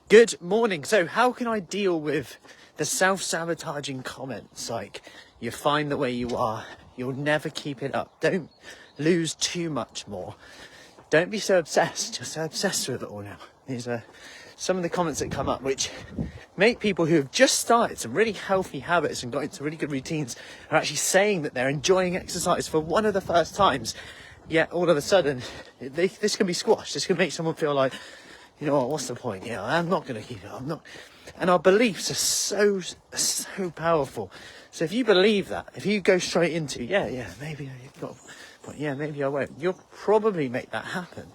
Good morning. So how can I deal with the self-sabotaging comments like, you're fine the way you are, you'll never keep it up, don't lose too much more, don't be so obsessed, you're so obsessed with it all now. These are some of the comments that come up which make people who have just started some really healthy habits and got into really good routines are actually saying that they're enjoying exercise for one of the first times, yet all of a sudden this can be squashed. This can make someone feel like, you know what, what's the point? Yeah, I'm not going to keep it. I'm not. And our beliefs are so powerful. So if you believe that, if you go straight into, maybe I've got a point, maybe I won't, you'll probably make that happen.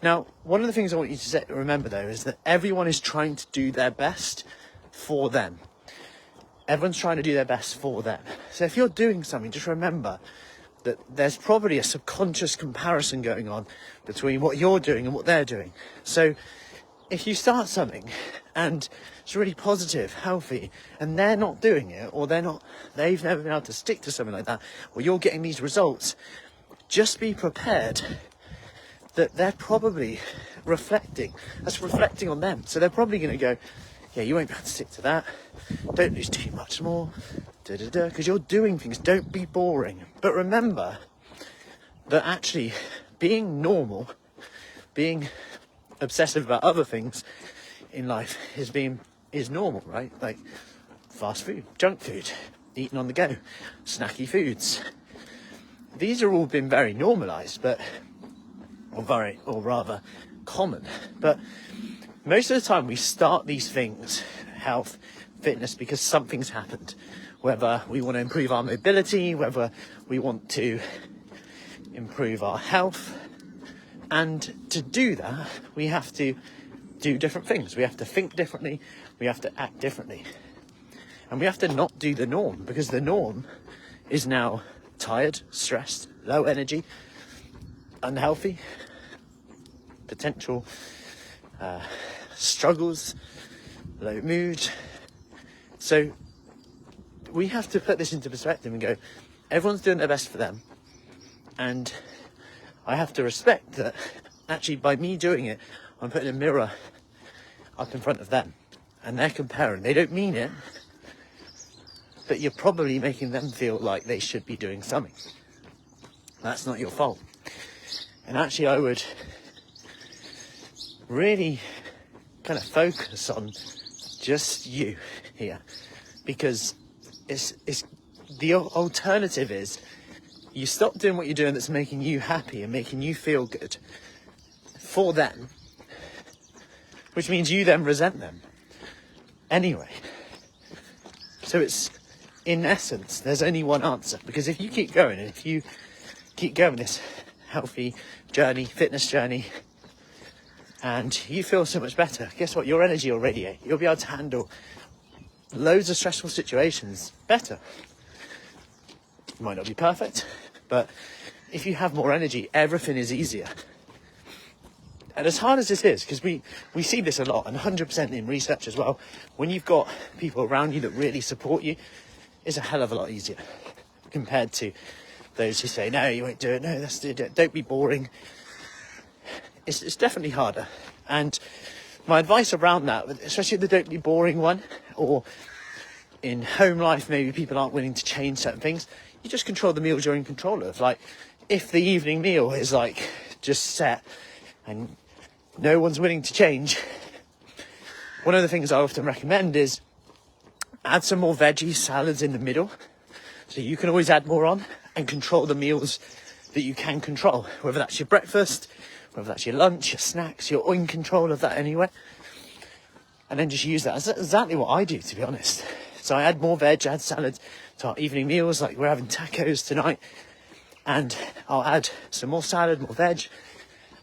Now, one of the things I want you to remember though is that everyone is trying to do their best for them. Everyone's trying to do their best for them. So if you're doing something, just remember that there's probably a subconscious comparison going on between what you're doing and what they're doing. So if you start something and it's really positive, healthy, and they're not doing it, or they've never been able to stick to something like that, or you're getting these results, just be prepared that they're probably reflecting on them. So they're probably going to go, yeah, you won't be able to stick to that. Don't lose too much more, because you're doing things. Don't be boring. But remember that actually being normal, being obsessive about other things in life is normal, right? Like fast food, junk food, eating on the go, snacky foods. These are all been very normalized, or rather common. But most of the time we start these things, health, fitness, because something's happened. Whether we want to improve our mobility, whether we want to improve our health. And to do that, we have to do different things. We have to think differently. We have to act differently. And we have to not do the norm, because the norm is now tired, stressed, low energy, unhealthy, potential struggles, low mood. So we have to put this into perspective and go, everyone's doing their best for them. And I have to respect that actually by me doing it, I'm putting a mirror up in front of them and they're comparing. They don't mean it, but you're probably making them feel like they should be doing something. That's not your fault. And actually I would really kind of focus on just you here, because it's the alternative is you stop doing what you're doing that's making you happy and making you feel good for them, which means you then resent them anyway. So it's, in essence, there's only one answer, because if you keep going, and if you keep going this healthy journey, fitness journey, and you feel so much better, guess what? Your energy will radiate. You'll be able to handle loads of stressful situations better. It might not be perfect, but if you have more energy, everything is easier. And as hard as this is, because we see this a lot, and 100% in research as well, when you've got people around you that really support you, it's a hell of a lot easier compared to those who say, no, you won't do it, no, that's it, don't be boring. It's definitely harder. And my advice around that, especially the don't be boring one, or in home life, maybe people aren't willing to change certain things, you just control the meals you're in control of. Like, if the evening meal is like just set and no one's willing to change, one of the things I often recommend is add some more veggies, salads in the middle, so you can always add more on and control the meals that you can control, whether that's your breakfast, whether that's your lunch, your snacks, you're in control of that anyway. And then just use that. That's exactly what I do, to be honest. So I add more veg, add salad to our evening meals, like we're having tacos tonight, and I'll add some more salad, more veg,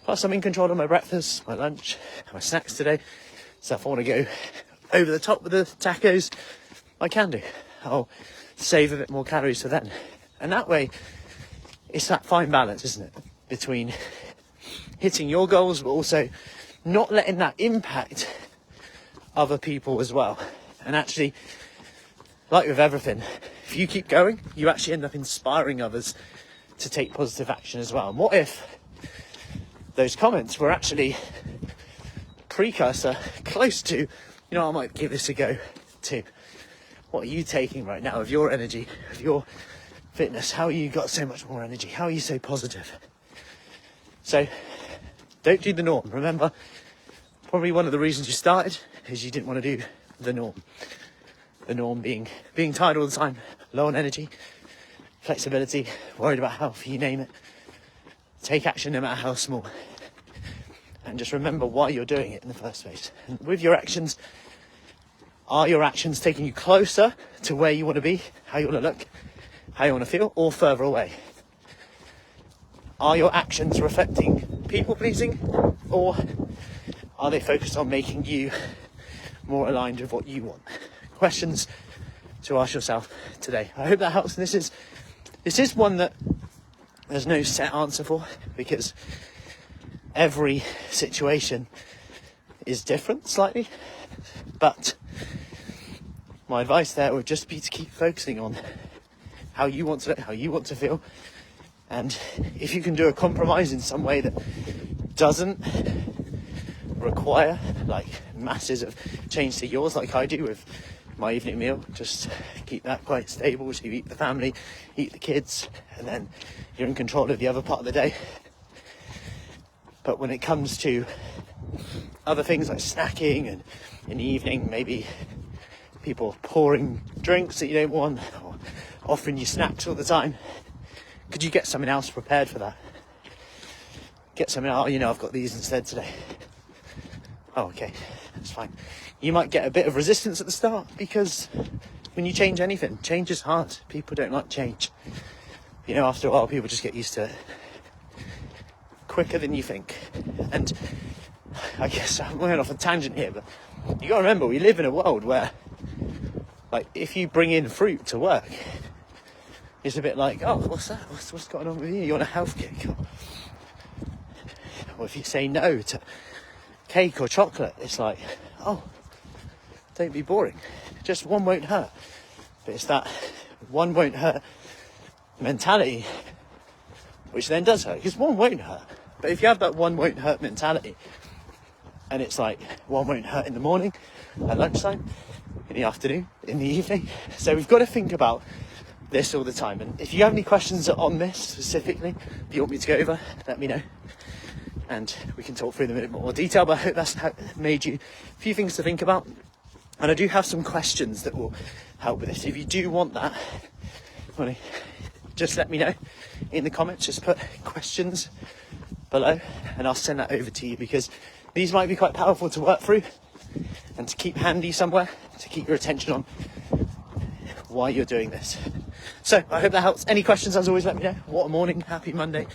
plus I'm in control of my breakfast, my lunch, my snacks today. So if I want to go over the top with the tacos, I can do. I'll save a bit more calories for then. And that way, it's that fine balance, isn't it, between hitting your goals, but also not letting that impact other people as well. And actually, like with everything, if you keep going, you actually end up inspiring others to take positive action as well. And what if those comments were actually precursor close to, I might give this a go too. What are you taking right now of your energy, of your fitness? How you got so much more energy? How are you so positive? So don't do the norm. Remember, probably one of the reasons you started is you didn't want to do the norm. The norm being tired all the time, low on energy, flexibility, worried about health, you name it. Take action no matter how small. And just remember why you're doing it in the first place. And with your actions, are your actions taking you closer to where you want to be, how you want to look, how you want to feel, or further away? Are your actions reflecting people pleasing, or are they focused on making you more aligned with what you want? Questions to ask yourself today. I hope that helps. And this is one that there's no set answer for, because every situation is different slightly. But my advice there would just be to keep focusing on how you want to look, how you want to feel. And if you can do a compromise in some way that doesn't require like masses of change to yours, like I do with my evening meal, just keep that quite stable. So you eat the family, eat the kids, and then you're in control of the other part of the day. But when it comes to other things like snacking, and in the evening maybe people pouring drinks that you don't want, or offering you snacks all the time, could you get something else prepared for that? Get something out, I've got these instead today. Oh, okay, that's fine. You might get a bit of resistance at the start, because when you change anything, change is hard. People don't like change. After a while, people just get used to it quicker than you think. And I guess I'm going off a tangent here, but you got to remember, we live in a world where, like, if you bring in fruit to work, it's a bit like, oh, what's that? What's going on with you? You on a health kick? Or if you say no to cake or chocolate, it's like, oh, don't be boring. Just one won't hurt. But it's that one won't hurt mentality, which then does hurt, because one won't hurt. But if you have that one won't hurt mentality, and it's like one won't hurt in the morning, at lunchtime, in the afternoon, in the evening. So we've got to think about this all the time. And if you have any questions on this specifically that you want me to go over, let me know, and we can talk through them in a bit more detail. But I hope that's made you a few things to think about. And I do have some questions that will help with this. If you do want that, just let me know in the comments. Just put questions below and I'll send that over to you, because these might be quite powerful to work through and to keep handy somewhere, to keep your attention on why you're doing this. So I hope that helps. Any questions, as always, let me know. What a morning. Happy Monday.